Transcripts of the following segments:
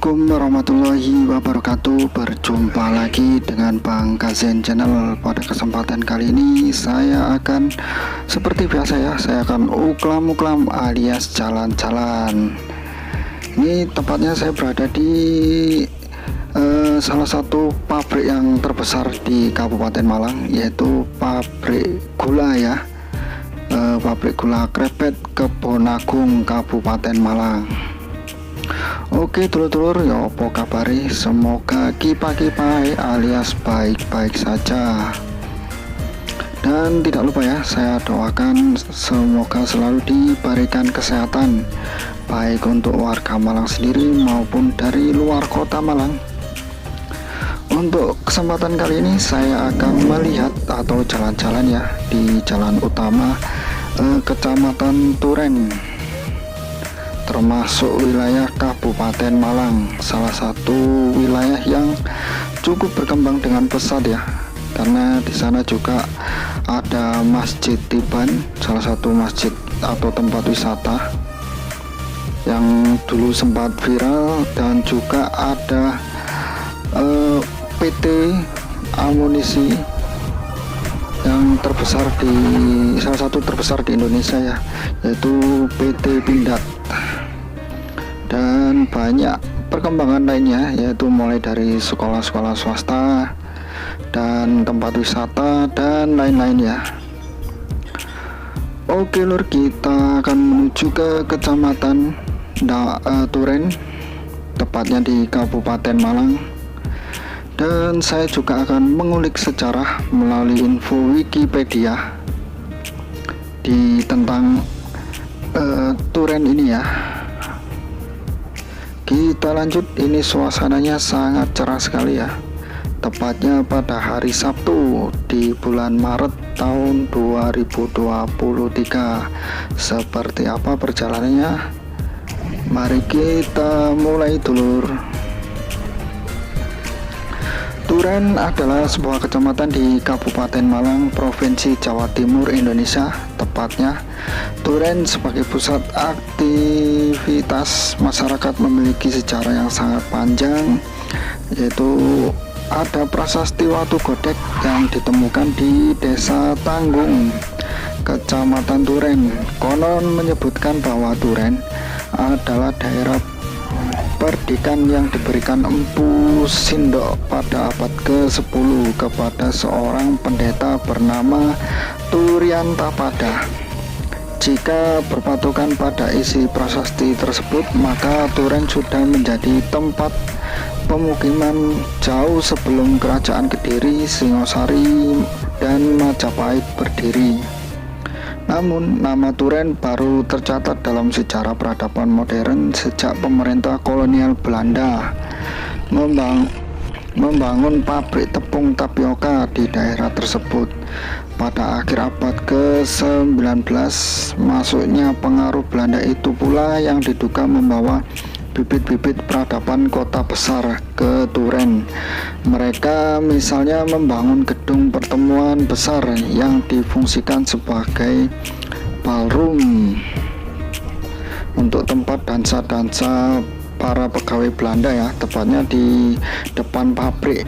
Assalamualaikum warahmatullahi wabarakatuh. Berjumpa lagi dengan Bang Kazen Channel. Pada kesempatan kali ini saya akan seperti biasa ya, saya akan uklam-uklam alias jalan-jalan. Ini tempatnya saya berada di salah satu pabrik yang terbesar di Kabupaten Malang, yaitu pabrik gula ya, pabrik gula Krepet Kebonagung Kabupaten Malang. Oke dulur-dulur, ya apa kabari? Semoga kipa-kipai alias baik-baik saja. Dan tidak lupa ya, saya doakan semoga selalu diberikan kesehatan, baik untuk warga Malang sendiri maupun dari luar kota Malang. Untuk kesempatan kali ini saya akan melihat atau jalan-jalan ya di jalan utama Kecamatan Turen, termasuk wilayah Kabupaten Malang, salah satu wilayah yang cukup berkembang dengan pesat ya, karena di sana juga ada Masjid Tiban, salah satu masjid atau tempat wisata yang dulu sempat viral, dan juga ada PT amunisi yang terbesar di salah satu terbesar di Indonesia ya, yaitu PT Pindad. Dan banyak perkembangan lainnya, yaitu mulai dari sekolah-sekolah swasta dan tempat wisata dan lain-lain ya. Oke lur, kita akan menuju ke Kecamatan Turen, tepatnya di Kabupaten Malang. Dan saya juga akan mengulik sejarah melalui info Wikipedia tentang Turen ini ya. Kita lanjut, ini suasananya sangat cerah sekali ya, tepatnya pada hari Sabtu di bulan Maret tahun 2023. Seperti apa perjalanannya? Mari kita mulai dulur. Turen adalah sebuah kecamatan di Kabupaten Malang, Provinsi Jawa Timur, Indonesia. Tepatnya, Turen sebagai pusat aktivitas masyarakat memiliki sejarah yang sangat panjang, yaitu ada prasasti Watu Godek yang ditemukan di Desa Tanggung, Kecamatan Turen. Konon menyebutkan bahwa Turen adalah daerah perdikan yang diberikan Empu Sindok pada abad ke-10 kepada seorang pendeta bernama Turyantapada. Jika berpatokan pada isi prasasti tersebut, maka Turen sudah menjadi tempat pemukiman jauh sebelum kerajaan Kediri, Singosari, dan Majapahit berdiri. Namun, nama Turen baru tercatat dalam sejarah peradaban modern sejak pemerintah kolonial Belanda membangun pabrik tepung tapioka di daerah tersebut. Pada akhir abad ke-19, masuknya pengaruh Belanda itu pula yang diduga membawa bibit-bibit peradaban kota besar ke Turen. Mereka misalnya membangun gedung pertemuan besar yang difungsikan sebagai ballroom untuk tempat dansa-dansa para pegawai Belanda ya, tepatnya di depan pabrik.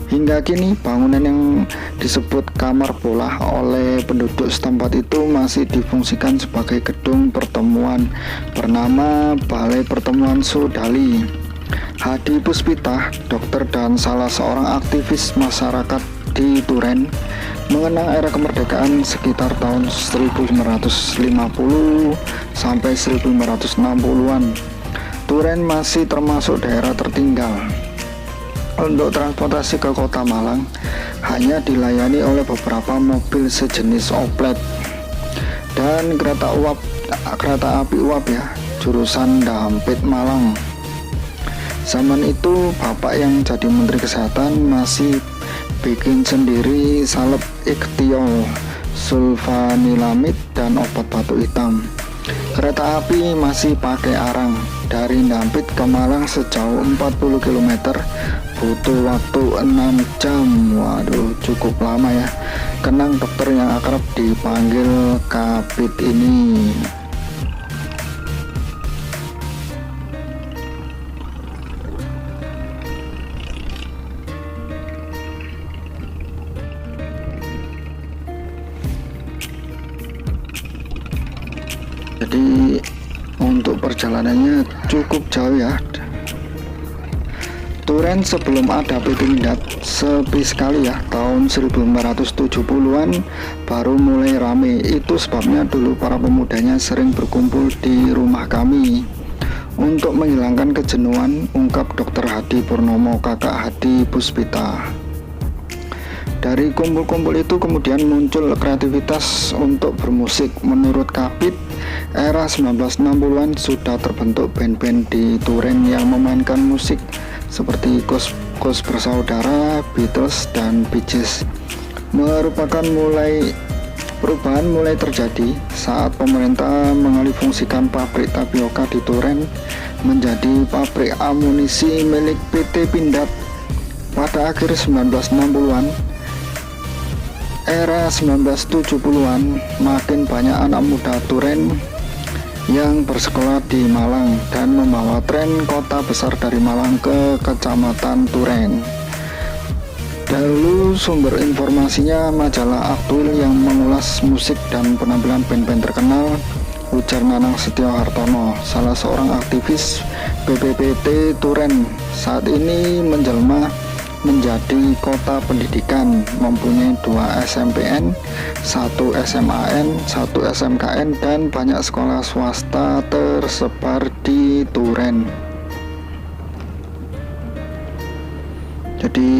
Hingga kini bangunan yang disebut kamar bola oleh penduduk setempat itu masih difungsikan sebagai gedung pertemuan bernama Balai Pertemuan Sodali. Hadi Puspita, dokter dan salah seorang aktivis masyarakat di Turen, mengenang era kemerdekaan sekitar tahun 1550 sampai 1560-an. Turen masih termasuk daerah tertinggal. Untuk transportasi ke kota Malang hanya dilayani oleh beberapa mobil sejenis oplet dan kereta api uap ya, jurusan Dampit Malang. Zaman itu bapak yang jadi menteri kesehatan masih bikin sendiri salep ikhtiol, sulfanilamid, dan obat batuk hitam. Kereta api masih pakai arang dari Dampit ke Malang sejauh 40 km, butuh waktu 6 jam. Waduh, cukup lama ya. Kenang dokter yang akrab dipanggil Kapit ini. Jadi untuk perjalanannya cukup jauh ya. Turen sebelum ada PT Pindad sepi sekali ya, tahun 1970-an baru mulai rame. Itu sebabnya dulu para pemudanya sering berkumpul di rumah kami untuk menghilangkan kejenuhan, ungkap Dr. Hadi Purnomo, kakak Hadi Puspita. Dari kumpul-kumpul itu kemudian muncul kreativitas untuk bermusik. Menurut Kapit, era 1960-an sudah terbentuk band-band di Turen yang memainkan musik seperti Koes Bersaudara, Beatles, dan Bee Gees. Perubahan mulai terjadi saat pemerintah mengalihfungsikan pabrik tapioka di Turen menjadi pabrik amunisi milik PT Pindad pada akhir 1960-an. Era 1970-an, makin banyak anak muda Turen yang bersekolah di Malang dan membawa tren kota besar dari Malang ke Kecamatan Turen. Dahulu sumber informasinya majalah Aktuil yang mengulas musik dan penampilan band-band terkenal, ujar Nanang Setio Hartono, salah seorang aktivis BPPT Turen. Saat ini menjelma menjadi kota pendidikan, mempunyai 2 SMPN, 1 SMAN, 1 SMKN, dan banyak sekolah swasta tersebar di Turen. Jadi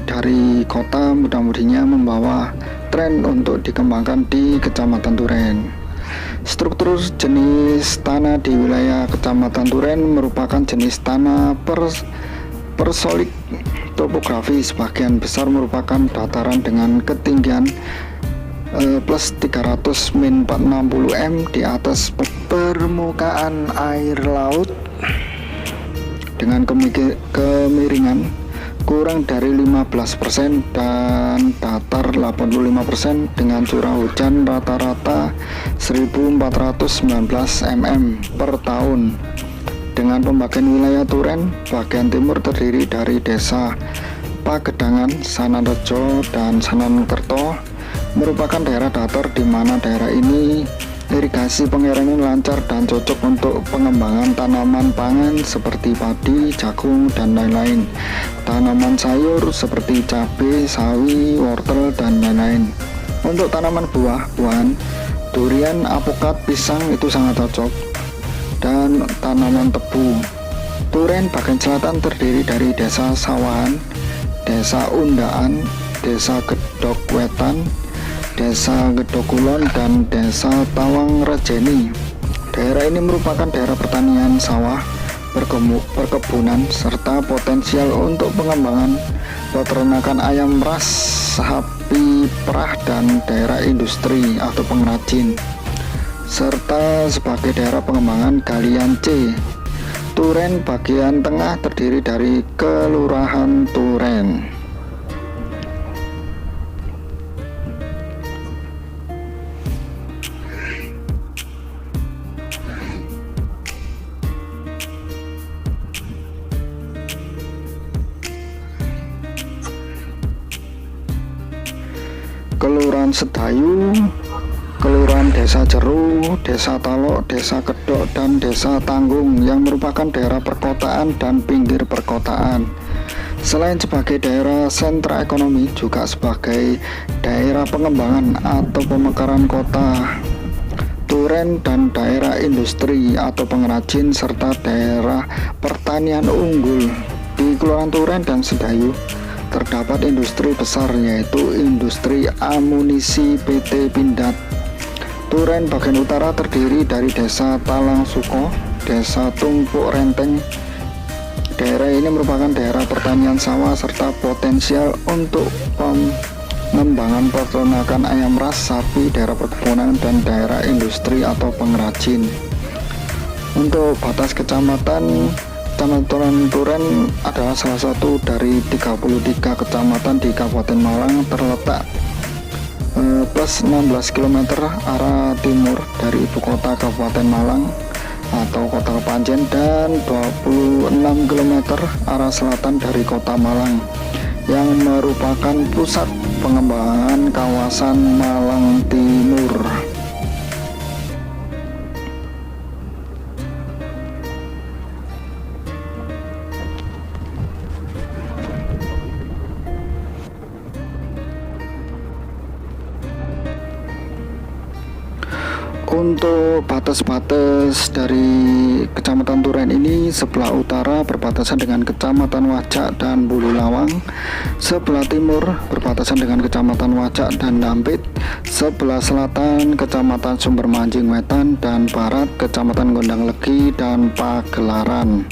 dari kota mudah-mudinya membawa tren untuk dikembangkan di Kecamatan Turen. Struktur jenis tanah di wilayah Kecamatan Turen merupakan jenis tanah persolik topografi. Sebagian besar merupakan dataran dengan ketinggian plus 300 min 460 m di atas permukaan air laut dengan kemiringan kurang dari 15% dan datar 85% dengan curah hujan rata-rata 1419 mm per tahun. Dengan pembagian wilayah Turen, bagian timur terdiri dari desa Pagedangan, Sananrejo, dan Sanankerto, merupakan daerah datar di mana daerah ini irigasi pengerangan lancar dan cocok untuk pengembangan tanaman pangan seperti padi, jagung, dan lain-lain. Tanaman sayur seperti cabai, sawi, wortel, dan lain-lain. Untuk tanaman buah-buahan, durian, apokat, pisang itu sangat cocok. Dan tanaman tebu. Turen bagian selatan terdiri dari desa Sawahan, desa Undaan, desa Gedok Wetan, desa Gedok Kulon, dan desa Tawang Rejeni. Daerah ini merupakan daerah pertanian sawah, perkebunan, serta potensial untuk pengembangan peternakan ayam ras, sapi perah, dan daerah industri atau pengrajin, serta sebagai daerah pengembangan galian C. Turen bagian tengah terdiri dari Kelurahan Turen. Kelurahan Sedayu, Kelurahan Desa Jeru, Desa Talok, Desa Kedok, dan Desa Tanggung yang merupakan daerah perkotaan dan pinggir perkotaan. Selain sebagai daerah sentra ekonomi, juga sebagai daerah pengembangan atau pemekaran kota. Turen dan daerah industri atau pengrajin serta daerah pertanian unggul. Di Kelurahan Turen dan Sedayu terdapat industri besar yaitu industri amunisi PT Pindad. Turen bagian utara terdiri dari desa Talang Suko, desa Tumpuk Renteng. Daerah ini merupakan daerah pertanian sawah serta potensial untuk pengembangan peternakan ayam ras, sapi, daerah perkebunan, dan daerah industri atau pengrajin. Untuk batas kecamatan Turen adalah salah satu dari 33 kecamatan di Kabupaten Malang, terletak plus 16 km arah timur dari ibu kota Kabupaten Malang atau Kota Panjen, dan 26 km arah selatan dari Kota Malang yang merupakan pusat pengembangan kawasan Malang Timur. Untuk batas-batas dari Kecamatan Turen ini, sebelah utara berbatasan dengan Kecamatan Wajak dan Bulu Lawang, sebelah timur berbatasan dengan Kecamatan Wajak dan Dampit, sebelah selatan Kecamatan Sumber Manjing Wetan, dan barat Kecamatan Gondang Legi dan Pagelaran.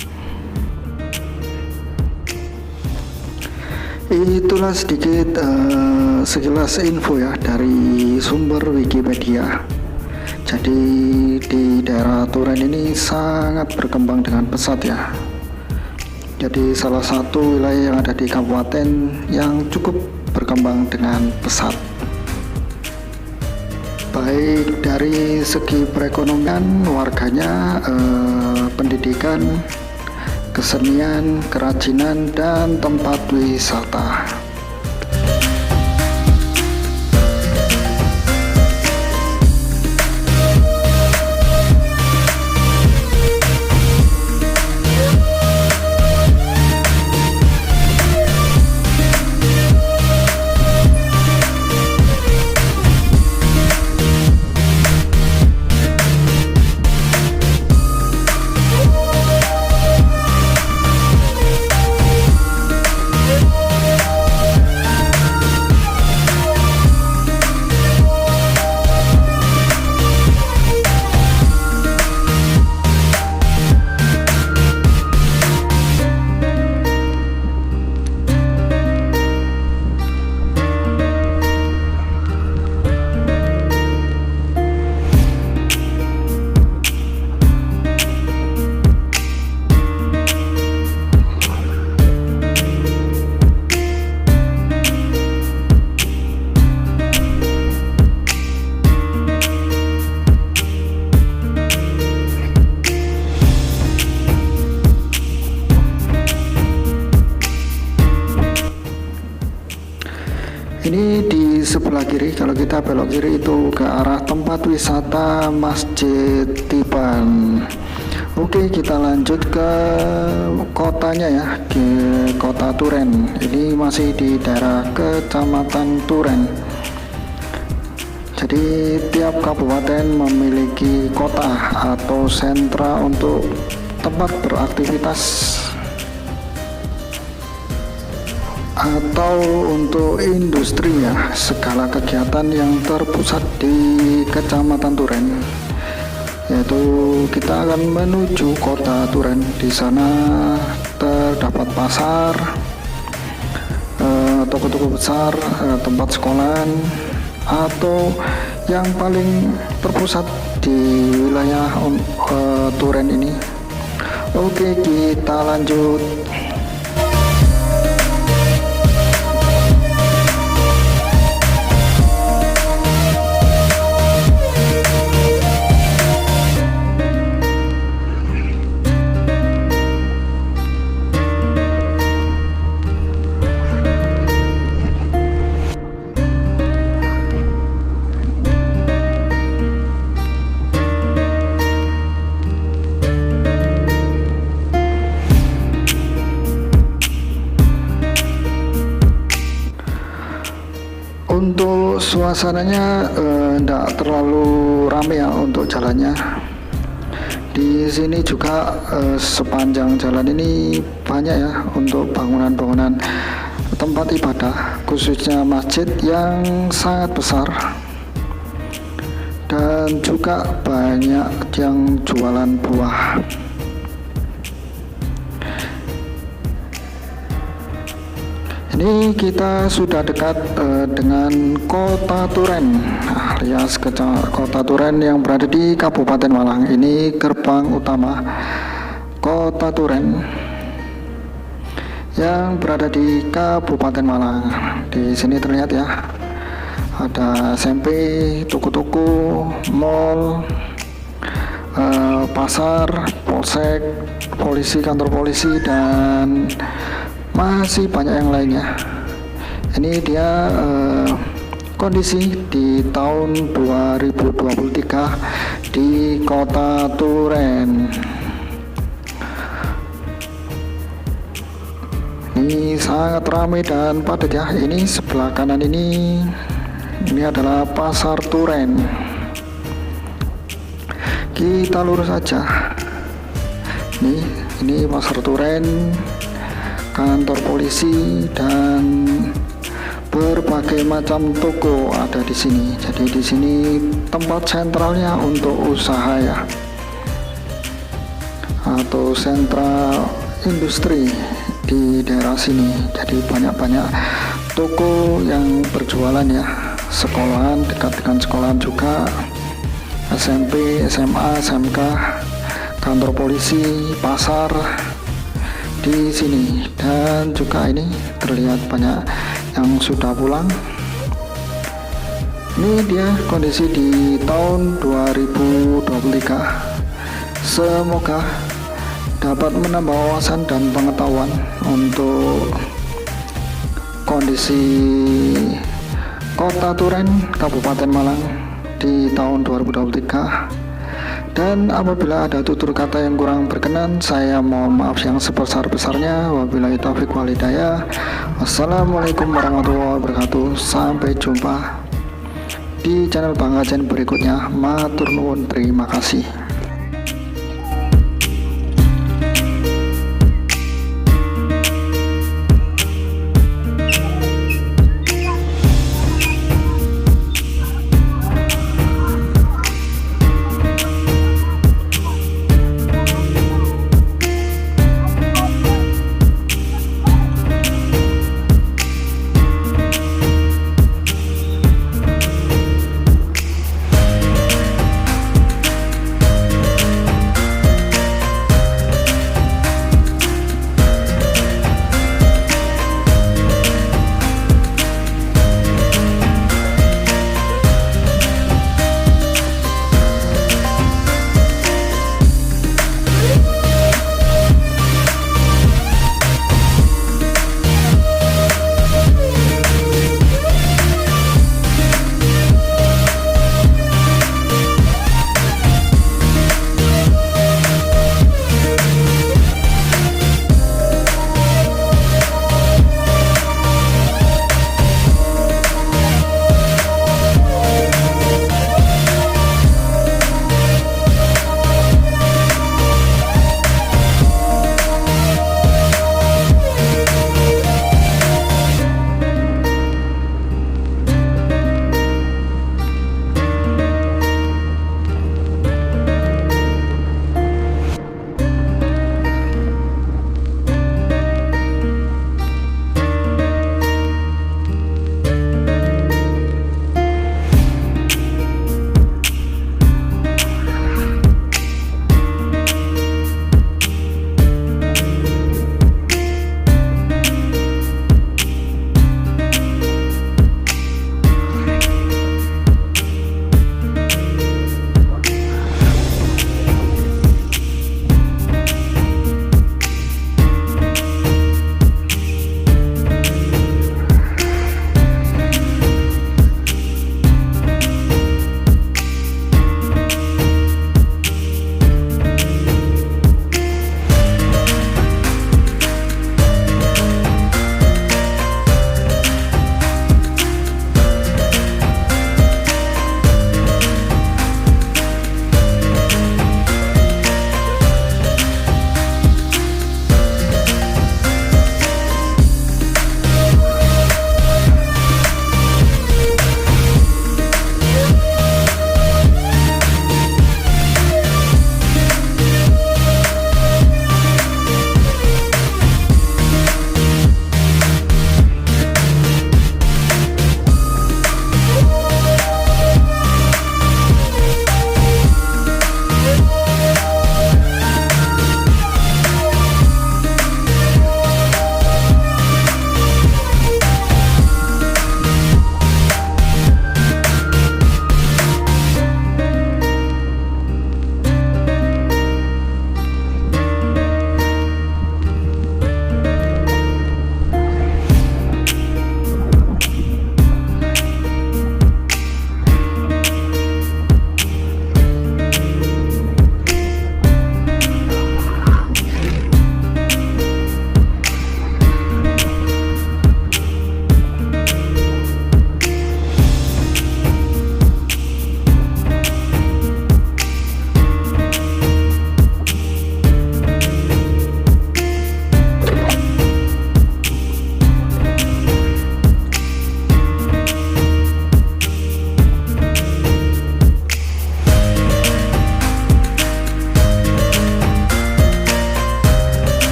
Itulah sedikit sekilas info ya dari sumber Wikipedia. Jadi di daerah Turen ini sangat berkembang dengan pesat ya. Jadi salah satu wilayah yang ada di kabupaten yang cukup berkembang dengan pesat. Baik dari segi perekonomian warganya, pendidikan, kesenian, kerajinan, dan tempat wisata. Ini di sebelah kiri, kalau kita belok kiri itu ke arah tempat wisata Masjid Tiban. Oke, kita lanjut ke kotanya ya, ke kota Turen. Ini masih di daerah Kecamatan Turen. Jadi tiap kabupaten memiliki kota atau sentra untuk tempat beraktivitas atau untuk industri ya, segala kegiatan yang terpusat di Kecamatan Turen. Yaitu kita akan menuju kota Turen. Di sana terdapat pasar, toko-toko besar, tempat sekolahan, atau yang paling terpusat di wilayah Turen ini. Oke, kita lanjut. Untuk suasananya tidak terlalu ramai ya untuk jalannya. Di sini juga sepanjang jalan ini banyak ya untuk bangunan-bangunan tempat ibadah, khususnya masjid yang sangat besar, dan juga banyak yang jualan buah. Ini kita sudah dekat dengan kota Turen, alias kota Turen yang berada di Kabupaten Malang. Ini gerbang utama kota Turen yang berada di Kabupaten Malang. Di sini terlihat ya, ada SMP, toko-toko, mall, pasar, polsek, polisi, kantor polisi, dan masih banyak yang lainnya. Ini dia kondisi di tahun 2023 di kota Turen. Ini sangat ramai dan padat ya. Ini sebelah kanan ini adalah pasar Turen. Kita lurus saja. Ini Pasar Turen, kantor polisi, dan berbagai macam toko ada di sini. Jadi di sini tempat sentralnya untuk usaha ya, atau sentral industri di daerah sini. Jadi banyak-banyak toko yang berjualan ya. Sekolahan, dekat dengan sekolahan juga, SMP, SMA, SMK, kantor polisi, pasar di sini. Dan juga ini terlihat banyak yang sudah pulang. Ini dia kondisi di tahun 2023. Semoga dapat menambah wawasan dan pengetahuan untuk kondisi Kota Turen, Kabupaten Malang di tahun 2023. Dan apabila ada tutur kata yang kurang berkenan, saya mohon maaf yang sebesar-besarnya. Wabillahi taufiq wal hidayah. Wassalamualaikum warahmatullahi wabarakatuh. Sampai jumpa di channel Bang Ajen berikutnya. Matur nuwun, terima kasih.